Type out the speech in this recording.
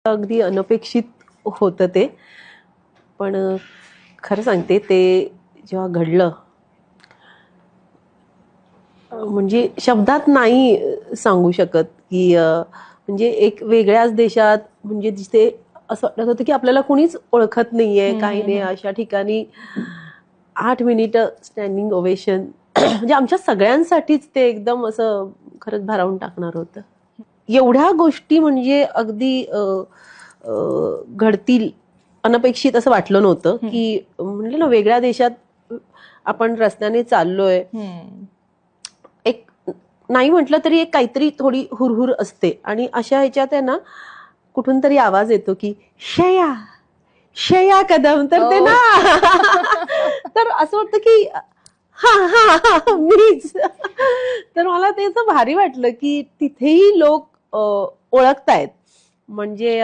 अगदी अनपेक्षित होतं ते. पण खरं सांगते ते जेव्हा घडलं म्हणजे शब्दात नाही सांगू शकत की म्हणजे एक वेगळ्याच देशात म्हणजे जिथे असं वाटत होतं की आपल्याला कोणीच ओळखत नाहीये काही नाही अशा ठिकाणी 8 मिनिटं स्टँडिंग ओवेशन म्हणजे आमच्या सगळ्यांसाठीच ते एकदम असं खरंच भारावून टाकणार होतं. एवढ्या गोष्टी म्हणजे अगदी घडतील अनपेक्षित असं वाटलं नव्हतं की म्हणलं ना वेगळ्या देशात आपण रस्त्याने चाललोय. एक नाही म्हटलं तरी एक काहीतरी थोडी हुरहुर असते आणि अशा ह्याच्यात आहे ना कुठून तरी आवाज येतो की श्रेया श्रेया कदम. तर ते ना तर असं वाटतं की हा हा हा मीच. तर मला ते असं भारी वाटलं की तिथेही लोक ओळखतायत म्हणजे